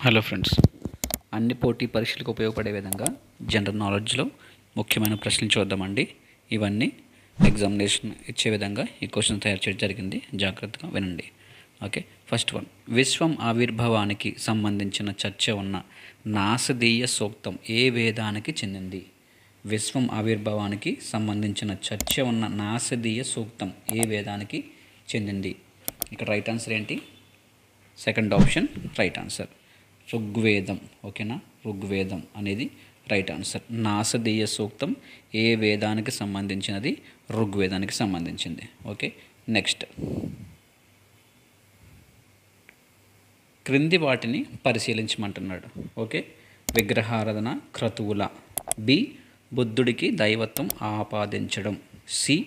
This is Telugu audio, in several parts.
హలో ఫ్రెండ్స్, అన్ని పోటీ పరీక్షలకు ఉపయోగపడే విధంగా జనరల్ నాలెడ్జ్లో ముఖ్యమైన ప్రశ్నలు చూద్దామండి. ఇవన్నీ ఎగ్జామినేషన్ ఇచ్చే విధంగా ఈ క్వశ్చన్ తయారు చేయడం జరిగింది. జాగ్రత్తగా వినండి. ఓకే, ఫస్ట్ వన్, విశ్వం ఆవిర్భావానికి సంబంధించిన చర్చ ఉన్న నాసదీయ సూక్తం ఏ వేదానికి చెందింది? విశ్వం ఆవిర్భావానికి సంబంధించిన చర్చ ఉన్న నాసదీయ సూక్తం ఏ వేదానికి చెందింది? ఇక్కడ రైట్ ఆన్సర్ ఏంటి? సెకండ్ ఆప్షన్ రైట్ ఆన్సర్, ఋగ్వేదం. ఓకేనా, ఋగ్వేదం అనేది రైట్ ఆన్సర్. నాసదీయ సూక్తం ఏ వేదానికి సంబంధించినది? ఋగ్వేదానికి సంబంధించింది. ఓకే, నెక్స్ట్, క్రింది వాటిని పరిశీలించమంటున్నాడు. ఓకే, విగ్రహారాధన క్రతువుల, బి బుద్ధుడికి దైవత్వం ఆపాదించడం, సి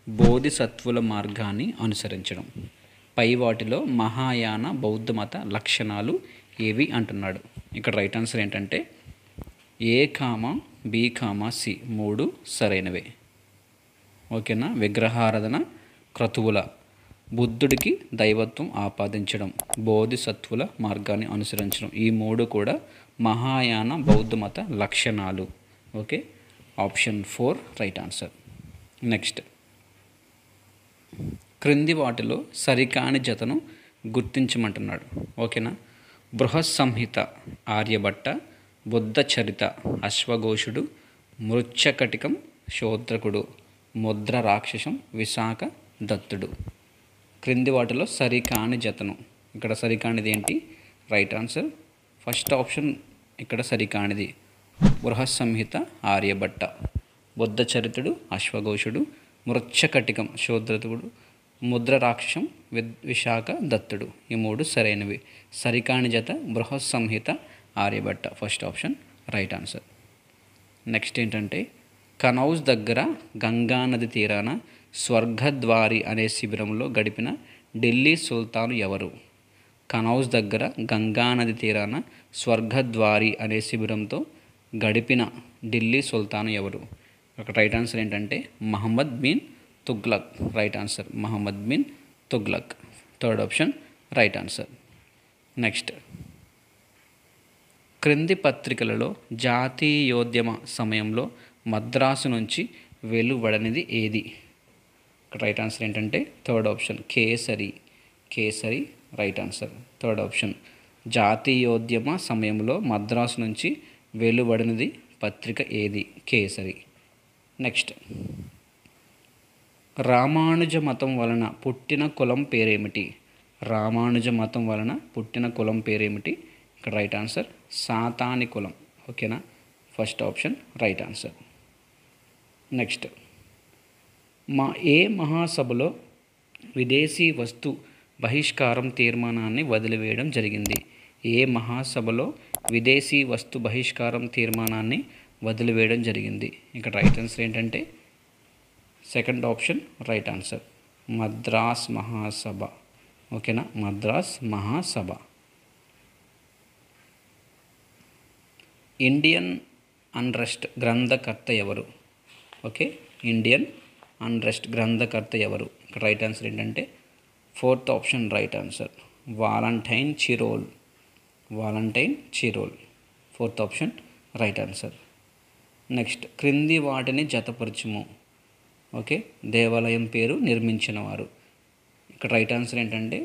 బోధిసత్వుల మార్గాన్ని అనుసరించడం. పై వాటిలో మహాయాన బౌద్ధ మత లక్షణాలు ఏవి అంటున్నాడు. ఇక్కడ రైట్ ఆన్సర్ ఏంటంటే ఏ కామా బి కామా సి మూడు సరైనవే. ఓకేనా, విగ్రహారాధన క్రతువుల, బుద్ధుడికి దైవత్వం ఆపాదించడం, బోధిసత్వుల మార్గాన్ని అనుసరించడం, ఈ మూడు కూడా మహాయాన బౌద్ధ మత లక్షణాలు. Okay, option 4 right answer. Next, క్రింది వాటిలో సరికాని జతను గుర్తించమంటున్నాడు. ఓకేనా, బృహత్సంహిత ఆర్యభట్ట, బుద్ధ చరిత అశ్వఘోషుడు, మృచ్ఛకటికం శూద్రకుడు, ముద్ర రాక్షసం విశాఖ దత్తుడు. క్రింది వాటిలో సరికాని జతను, ఇక్కడ సరికానిది ఏంటి? రైట్ ఆన్సర్ ఫస్ట్ ఆప్షన్ ఇక్కడ సరికానిది. బృహత్సంహిత ఆర్యభట్ట, బుద్ధ చరితుడు అశ్వఘోషుడు, మృచ్ఛకటికం శూద్రకుడు, ముద్ర రాక్షసం విశాఖ దత్తుడు, ఈ మూడు సరైనవి. సరికాని జత Brihatsamhita Aryabhatta, first option right answer. Next ఏంటంటే, కనౌజ్ దగ్గర గంగానది తీరాన స్వర్గద్వారి అనే శిబిరంలో గడిపిన ఢిల్లీ సుల్తాను ఎవరు? కనౌజ్ దగ్గర గంగానది తీరాన స్వర్గద్వారి అనే శిబిరంతో గడిపిన ఢిల్లీ సుల్తాను ఎవరు? ఒక రైట్ ఆన్సర్ ఏంటంటే Muhammad bin Tughlaq. Right answer Muhammad bin Tughlaq, third option right answer. Next, క్రింది పత్రికలలో జాతీయోద్యమ సమయంలో మద్రాసు నుంచి వెలువడనిది ఏది? రైట్ ఆన్సర్ ఏంటంటే third option Kesari. Kesari right answer, third option. జాతీయోద్యమ సమయంలో మద్రాసు నుంచి వెలువడినది పత్రిక ఏది? కేసరి. నెక్స్ట్, రామానుజ మతం వలన పుట్టిన కులం పేరేమిటి? రామానుజ మతం వలన పుట్టిన కులం పేరేమిటి? ఇక్కడ రైట్ ఆన్సర్ సాతాని కులం. ఓకేనా, first option right answer. Next, ఏ మహాసభలో విదేశీ వస్తు బహిష్కారం తీర్మానాన్ని వదిలివేయడం జరిగింది? ఏ మహాసభలో విదేశీ వస్తు బహిష్కారం తీర్మానాన్ని వదిలివేయడం జరిగింది? ఇక్కడ రైట్ ఆన్సర్ ఏంటంటే second option right answer, Madras మహాసభ. ఓకేనా, మద్రాస్ మహాసభ. ఇండియన్ అన్రెస్ట్ గ్రంథకర్త ఎవరు? ఓకే, ఇండియన్ అన్రెస్ట్ గ్రంథకర్త ఎవరు? ఇక్కడ రైట్ ఆన్సర్ ఏంటంటే fourth option right answer, Valentine Chirol. Valentine Chirol, fourth option right answer. Next, క్రింది వాటిని జతపరచుము. ఓకే, దేవాలయం పేరు నిర్మించినవారు. ఇక్కడ రైట్ ఆన్సర్ ఏంటంటే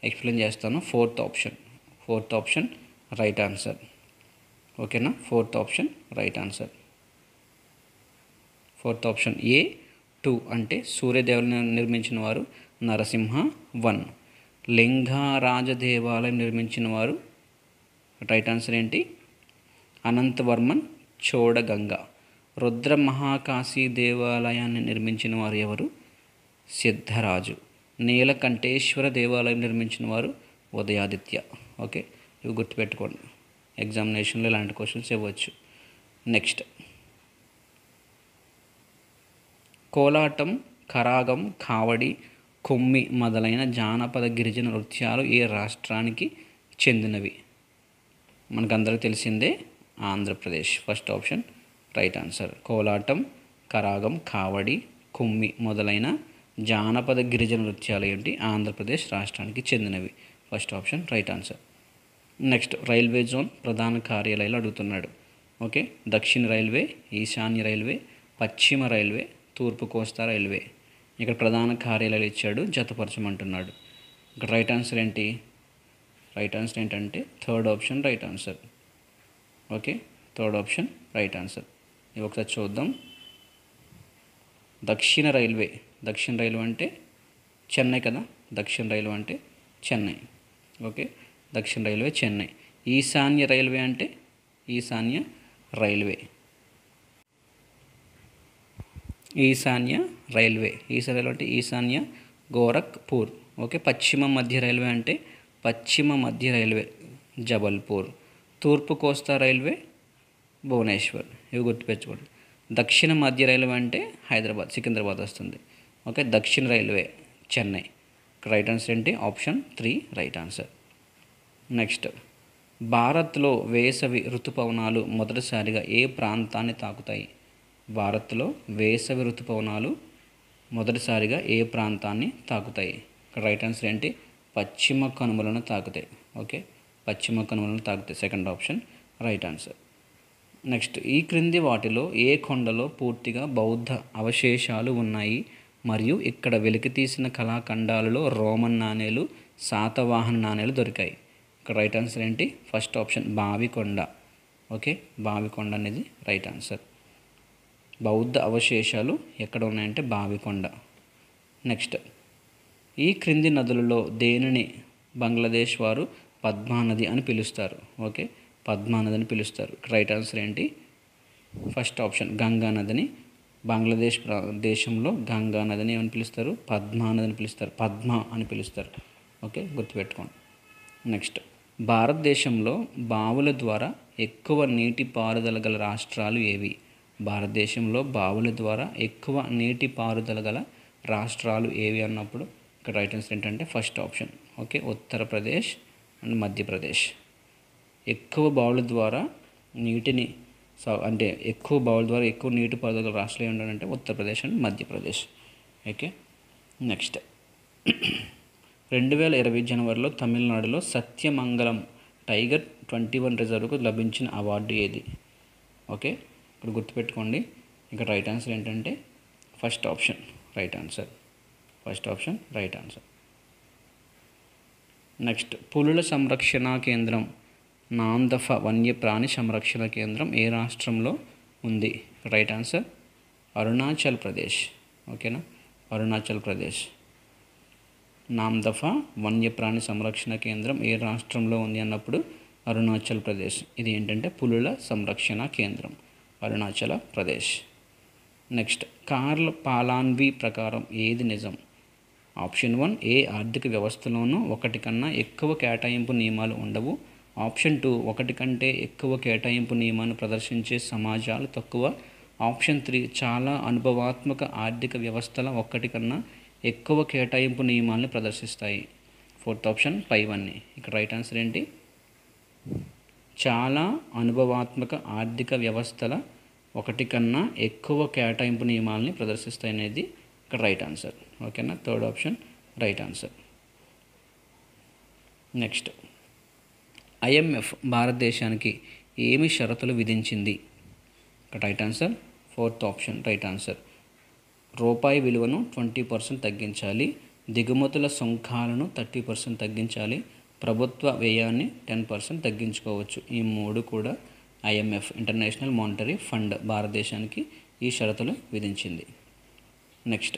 ఎక్స్ప్లెయిన్ చేస్తాను. Fourth option, fourth option right answer. ఓకేనా, fourth option right answer. Fourth option A 2 అంటే సూర్యదేవాలయం నిర్మించిన వారు నరసింహ 1. లింగారాజ దేవాలయం నిర్మించిన వారు రైట్ ఆన్సర్ ఏంటి? అనంతవర్మన్ చోడగంగ. రుద్ర మహాకాశీ దేవాలయాన్ని నిర్మించిన వారు ఎవరు? సిద్ధరాజు. నీలకంఠేశ్వర దేవాలయం నిర్మించిన వారు ఉదయాదిత్య. ఓకే, ఇవి గుర్తుపెట్టుకోండి, ఎగ్జామినేషన్లో ఇలాంటి క్వశ్చన్స్ ఇవ్వచ్చు. నెక్స్ట్, కోలాటం, కరాగం, కావడి, కొమ్మి మొదలైన జానపద గిరిజన నృత్యాలు ఏ రాష్ట్రానికి చెందినవి? మనకందరికీ తెలిసిందే Andhra Pradesh, first option right answer. కోలాటం, కరాగం, కావడి, కొమ్మి మొదలైన జానపద గిరిజన నృత్యాలు ఏంటి? ఆంధ్రప్రదేశ్ రాష్ట్రానికి చెందినవి, first option right answer. Next railway zone ప్రధాన కార్యాలయాలు అడుగుతున్నాడు. ఓకే, దక్షిణ రైల్వే, ఈశాన్య రైల్వే, పశ్చిమ రైల్వే, తూర్పు కోస్తా రైల్వే. ఇక్కడ ప్రధాన కార్యాలయాలు ఇచ్చాడు, జతపరచమంటున్నాడు. ఇక్కడ రైట్ ఆన్సర్ ఏంటి? రైట్ ఆన్సర్ ఏంటంటే third option right answer. Okay, third option right answer. ఇవి ఒకసారి చూద్దాం. దక్షిణ రైల్వే అంటే చెన్నై కదా, దక్షిణ రైల్వే అంటే చెన్నై. ఓకే, దక్షిణ రైల్వే చెన్నై. ఈశాన్య రైల్వే అంటే ఈశాన్య రైల్వే. ఈశాన్య రైల్వే అంటే ఈశాన్య గోరఖ్పూర్. ఓకే, పశ్చిమ మధ్య రైల్వే అంటే పశ్చిమ మధ్య రైల్వే జబల్పూర్. తూర్పు కోస్తా రైల్వే భువనేశ్వర్. ఇవి గుర్తుపెట్టుకోండి. దక్షిణ మధ్య రైల్వే అంటే హైదరాబాద్, సికింద్రాబాద్ వస్తుంది. ఓకే, దక్షిణ రైల్వే చెన్నై. రైట్ ఆన్సర్ ఏంటి? Option 3 right answer. నెక్స్ట్, భారత్లో వేసవి ఋతుపవనాలు మొదటిసారిగా ఏ ప్రాంతాన్ని తాకుతాయి? భారత్లో వేసవి ఋతుపవనాలు మొదటిసారిగా ఏ ప్రాంతాన్ని తాకుతాయి? రైట్ ఆన్సర్ ఏంటి? పశ్చిమ కనుమలను తాకుతాయి. ఓకే, పశ్చిమ కనుమలను తాకుతాయి. Second option right answer. Next, ఈ క్రింది వాటిలో ఏ కొండలో పూర్తిగా బౌద్ధ అవశేషాలు ఉన్నాయి మరియు ఇక్కడ వెలికితీసిన కళాఖండాలలో రోమన్ నాణేలు, శాతవాహన నాణేలు దొరికాయి? ఇక్కడ రైట్ ఆన్సర్ ఏంటి? First option Bavikonda. Okay, Bavikonda అనేది రైట్ ఆన్సర్. బౌద్ధ అవశేషాలు ఎక్కడ ఉన్నాయంటే బావికొండ. నెక్స్ట్, ఈ క్రింది నదులలో దేనిని బంగ్లాదేశ్ వారు పద్మా నది అని పిలుస్తారు? ఓకే, పద్మా నది అని పిలుస్తారు. రైట్ ఆన్సర్ ఏంటి? ఫస్ట్ ఆప్షన్ గంగా నదిని. బంగ్లాదేశ్ దేశంలో గంగా నదిని ఏమని పిలుస్తారు? పద్మా నదిని పిలుస్తారు, పద్మ అని పిలుస్తారు. ఓకే, గుర్తుపెట్టుకోండి. నెక్స్ట్, భారతదేశంలో బావుల ద్వారా ఎక్కువ నీటి పారుదల గల రాష్ట్రాలు ఏవి? భారతదేశంలో బావుల ద్వారా ఎక్కువ నీటి పారుదల గల రాష్ట్రాలు ఏవి అన్నప్పుడు ఇక్కడ రైట్ ఆన్సర్ ఏంటంటే first option. Okay, Uttar Pradesh and Madhya Pradesh. ఎక్కువ బావుల ద్వారా నీటిని ఎక్కువ బావుల ద్వారా ఎక్కువ నీటి పారుదల గల రాష్ట్రాలు ఏంటంటే Uttar Pradesh and Madhya Pradesh. Okay, next, 2020 జనవరిలో తమిళనాడులో సత్యమంగళం టైగర్ 21 రిజర్వ్కు లభించిన అవార్డు ఏది? ఓకే, ఇక్కడ గుర్తుపెట్టుకోండి. ఇక్కడ రైట్ ఆన్సర్ ఏంటంటే first option right answer. First option right answer. Next, పులుల సంరక్షణ కేంద్రం నాందఫా వన్యప్రాణి సంరక్షణ కేంద్రం ఏ రాష్ట్రంలో ఉంది? Right answer Arunachal Pradesh. ఓకేనా, అరుణాచల్ ప్రదేశ్. నాందఫా వన్యప్రాణి సంరక్షణ కేంద్రం ఏ రాష్ట్రంలో ఉంది అన్నప్పుడు అరుణాచల్ ప్రదేశ్. ఇది ఏంటంటే పులుల సంరక్షణ కేంద్రం, అరుణాచల ప్రదేశ్. నెక్స్ట్, కార్ల్ పాలాన్వి ప్రకారం ఏది నిజం? ఆప్షన్ 1 ఏ ఆర్థిక వ్యవస్థలోనూ ఒకటి కన్నా ఎక్కువ కేటాయింపు నియమాలు ఉండవు. ఆప్షన్ 2 ఒకటి కంటే ఎక్కువ కేటాయింపు నియమాన్ని ప్రదర్శించే సమాజాలు తక్కువ. ఆప్షన్ 3 చాలా అనుభవాత్మక ఆర్థిక వ్యవస్థల ఒకటి కన్నా ఎక్కువ కేటాయింపు నియమాలను ప్రదర్శిస్తాయి. ఫోర్త్ ఆప్షన్ పైవన్నీ. ఇక్కడ రైట్ ఆన్సర్ ఏంటి? చాలా అనుభవాత్మక ఆర్థిక వ్యవస్థల ఒకటి కన్నా ఎక్కువ కేటాయింపు నియమాలని ప్రదర్శిస్తాయి అనేది ఇక్కడ రైట్ ఆన్సర్. ఓకేనా, third option right answer. Next, IMF భారతదేశానికి ఏమి షరతులు విధించింది? ఇక్కడ right answer fourth option right answer. రూపాయి విలువను 20% తగ్గించాలి, దిగుమతుల సుంకాలను 30% తగ్గించాలి, ప్రభుత్వ వ్యయాన్ని 10% తగ్గించుకోవచ్చు. ఈ మూడు కూడా IMF ఇంటర్నేషనల్ మానిటరీ ఫండ్ భారతదేశానికి ఈ షరతులు విధించింది. నెక్స్ట్,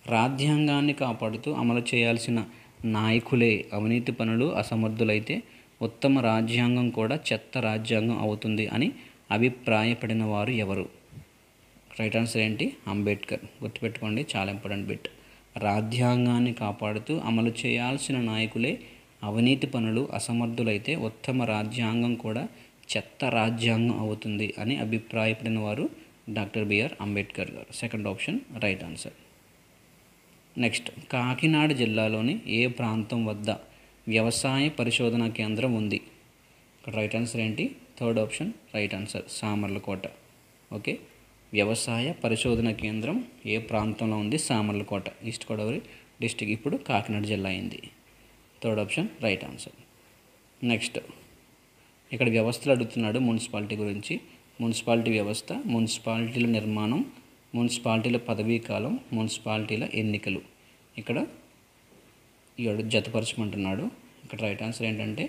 రాజ్యాంగాన్ని కాపాడుతూ అమలు చేయాల్సిన నాయకులే అవినీతి పనులు అసమర్థులైతే ఉత్తమ రాజ్యాంగం కూడా చెత్త రాజ్యాంగం అవుతుంది అని అభిప్రాయపడిన వారు ఎవరు? రైట్ ఆన్సర్ ఏంటి? అంబేద్కర్. గుర్తుపెట్టుకోండి, చాలా ఇంపార్టెంట్ బిట్. రాజ్యాంగాన్ని కాపాడుతూ అమలు చేయాల్సిన నాయకులే అవినీతి పనులు అసమర్థులైతే ఉత్తమ రాజ్యాంగం కూడా చెత్త రాజ్యాంగం అవుతుంది అని అభిప్రాయపడిన వారు డాక్టర్ బిఆర్ అంబేద్కర్ గారు. Second option right answer. Next, Kakinada జిల్లాలోని ఏ ప్రాంతం వద్ద వ్యవసాయ పరిశోధనా కేంద్రం ఉంది? ఇక్కడ రైట్ ఆన్సర్ ఏంటి? Third option right answer, Samarlakota. Okay, వ్యవసాయ పరిశోధన కేంద్రం ఏ ప్రాంతంలో ఉంది? Samarlakota, east Godavari district. ఇప్పుడు కాకినాడ జిల్లా అయింది. Third option right answer. Next, ఇక్కడ వ్యవస్థలు అడుగుతున్నాడు మున్సిపాలిటీ గురించి. మున్సిపాలిటీ వ్యవస్థ, మున్సిపాలిటీల నిర్మాణం, మున్సిపాలిటీల పదవీ కాలం, మున్సిపాలిటీల ఎన్నికలు. ఇక్కడ జతపరచమంటున్నాడు. ఇక్కడ రైట్ ఆన్సర్ ఏంటంటే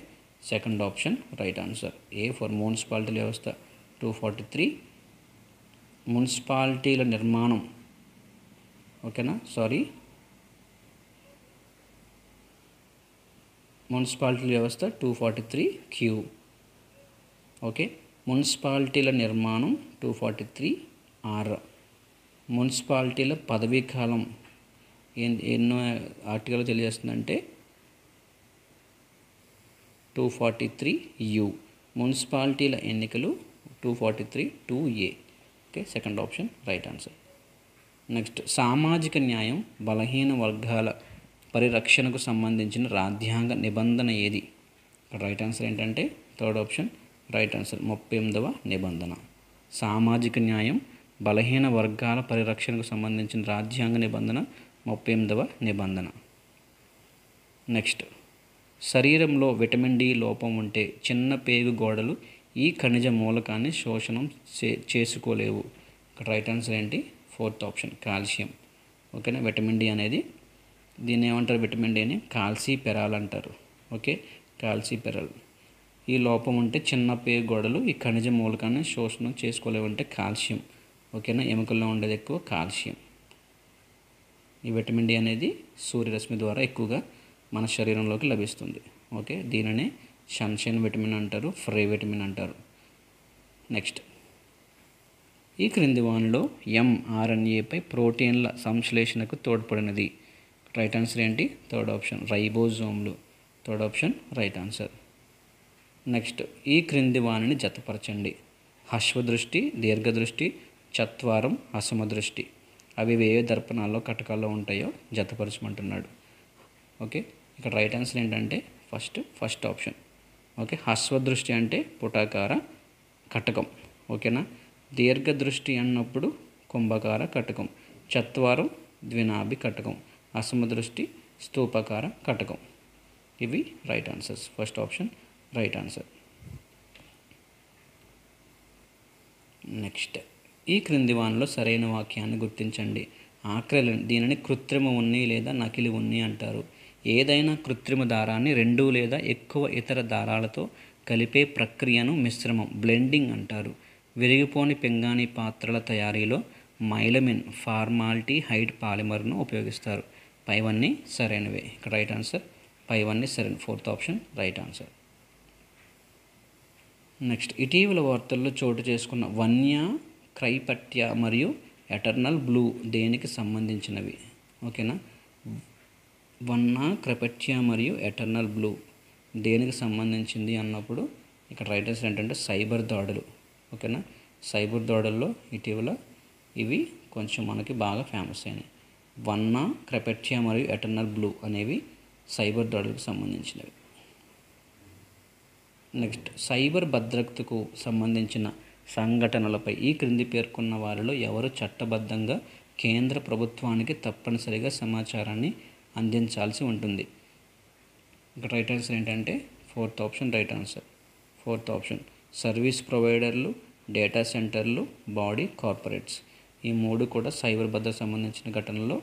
second option right answer. A for మున్సిపాలిటీల వ్యవస్థ 243. మున్సిపాలిటీల నిర్మాణం, ఓకేనా, మున్సిపాలిటీల వ్యవస్థ 243 క్యూ. ఓకే, మున్సిపాలిటీల నిర్మాణం 243 ఆర్. మున్సిపాలిటీల పదవీ కాలం ఎన్నో ఆర్టికల్ తెలియజేస్తుందంటే 243 యు. మున్సిపాలిటీల ఎన్నికలు 243 2A. Okay, second option right answer. Next, సామాజిక న్యాయం, బలహీన వర్గాల పరిరక్షణకు సంబంధించిన రాజ్యాంగ నిబంధన ఏది? రైట్ ఆన్సర్ ఏంటంటే థర్డ్ ఆప్షన్ రైట్ ఆన్సర్, 38వ నిబంధన. సామాజిక న్యాయం, బలహీన వర్గాల పరిరక్షణకు సంబంధించిన రాజ్యాంగ నిబంధన 38వ నిబంధన. నెక్స్ట్, శరీరంలో విటమిన్ డి లోపం ఉంటే చిన్న పేగు గోడలు ఈ ఖనిజ మూలకాన్ని శోషణం చేసుకోలేవు. రైట్ ఆన్సర్ ఏంటి? Fourth option calcium. ఓకేనా, విటమిన్ డి అనేది దీన్ని ఏమంటారు? విటమిన్ డిని కాల్సిఫెరాల్ అంటారు. Okay, calciferol. ఈ లోపం ఉంటే చిన్న పేగు గోడలు ఈ ఖనిజ మూలకాన్ని శోషణం చేసుకోలేవంటే కాల్షియం. ఓకేనా, ఎముకల్లో ఉండేది ఎక్కువ కాల్షియం. ఈ విటమిన్ డి అనేది సూర్యరశ్మి ద్వారా ఎక్కువగా మన శరీరంలోకి లభిస్తుంది. ఓకే, దీనినే సన్షైన్ విటమిన్ అంటారు, ఫ్రీ విటమిన్ అంటారు. నెక్స్ట్, ఈ క్రింది వానిలో mRNAపై ప్రోటీన్ల సంశ్లేషణకు తోడ్పడినది. రైట్ ఆన్సర్ ఏంటి? థర్డ్ ఆప్షన్ రైబోజోమ్లు. Third option right answer. Next, ఈ క్రింది వానిని జతపరచండి. హశ్వదృష్టి, దీర్ఘదృష్టి, చత్వారం, అసమదృష్టి. అవి ఏ దర్పణాల్లో కటకాల్లో ఉంటాయో జతపరచమంటున్నాడు. ఓకే, ఇక్కడ రైట్ ఆన్సర్ ఏంటంటే ఫస్ట్ ఆప్షన్. ఓకే, హశ్వదృష్టి అంటే పుటాకార కటకం. ఓకేనా, దీర్ఘదృష్టి అన్నప్పుడు కుంభకార కటకం, చత్వారం ద్వినాభి కటకం, అసమదృష్టి స్తూపాకార కటకం. ఇవి right answers. First option right answer. Next, ఈ క్రింది వానిలో సరైన వాక్యాన్ని గుర్తించండి. ఆక్రిలిన్, దీనిని కృత్రిమ ఉన్ని లేదా నకిలీ ఉన్ని అంటారు. ఏదైనా కృత్రిమ దారాన్ని 2 లేదా ఎక్కువ ఇతర దారాలతో కలిపే ప్రక్రియను మిశ్రమం బ్లెండింగ్ అంటారు. విరిగిపోని పింగాణీ పాత్రల తయారీలో మైలమిన్ ఫార్మాల్డిహైడ్ పాలిమర్ను ఉపయోగిస్తారు. పైవన్నీ సరైనవే. ఇక్కడ రైట్ ఆన్సర్ పైవన్నీ సరైన. Fourth option right answer. Next, ఇటీవల వార్తల్లో చోటు చేసుకున్న వన్య, క్రైపట్య మరియు ఎటర్నల్ బ్లూ దేనికి సంబంధించినవి? ఓకేనా, వన్న, క్రైపట్య మరియు ఎటర్నల్ బ్లూ దేనికి సంబంధించింది అన్నప్పుడు ఇక్కడ రైట్ ఆన్సర్ ఏంటంటే సైబర్ దాడులు. ఓకేనా, సైబర్ దాడుల్లో ఇటీవల ఇవి కొంచెం మనకి బాగా ఫేమస్ అయినాయి. వన్న, క్రైపట్య మరియు ఎటర్నల్ బ్లూ అనేవి సైబర్ దాడులకు సంబంధించినవి. నెక్స్ట్, సైబర్ భద్రతకు సంబంధించిన సంఘటనలపై ఈ క్రింది పేర్కొన్న వారిలో ఎవరు చట్టబద్ధంగా కేంద్ర ప్రభుత్వానికి తప్పనిసరిగా సమాచారాన్ని అందించాల్సి ఉంటుంది? ఇక్కడ రైట్ ఆన్సర్ ఏంటంటే fourth option right answer. Fourth option service ప్రొవైడర్లు, డేటా సెంటర్లు, బాడీ కార్పొరేట్స్. ఈ 3 కూడా సైబర్ భద్రత సంబంధించిన ఘటనలో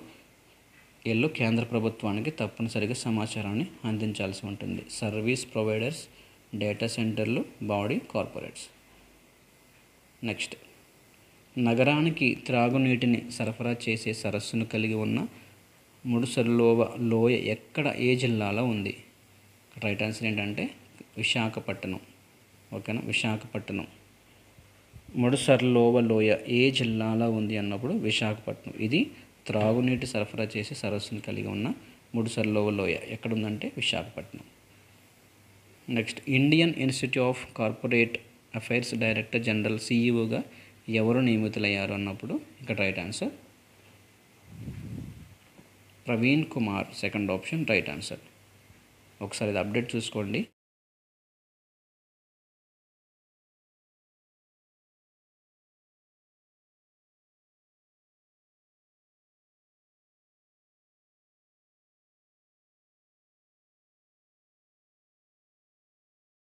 వీళ్ళు కేంద్ర ప్రభుత్వానికి తప్పనిసరిగా సమాచారాన్ని అందించాల్సి ఉంటుంది. సర్వీస్ ప్రొవైడర్స్, డేటా సెంటర్లు, బాడీ కార్పొరేట్స్. నెక్స్ట్, నగరానికి త్రాగునీటిని సరఫరా చేసే సరస్సును కలిగి ఉన్న ముడుసర్లోవ లోయ ఎక్కడ, ఏ జిల్లాలో ఉంది? రైట్ ఆన్సర్ ఏంటంటే విశాఖపట్నం. ఓకేనా, విశాఖపట్నం. ముడుసర్లోవ లోయ ఏ జిల్లాలో ఉంది అన్నప్పుడు విశాఖపట్నం. ఇది త్రాగునీటి సరఫరా చేసే సరస్సును కలిగి ఉన్న ముడుసర్లోవ లోయ ఎక్కడ ఉందంటే Visakhapatnam. Next, Indian institute of corporate affairs director general సిఇఓగా ఎవరు నియమితులయ్యారు అన్నప్పుడు ఇక్కడ right answer Praveen Kumar. Second option right answer. ఒకసారి ఇది అప్డేట్ చూసుకోండి.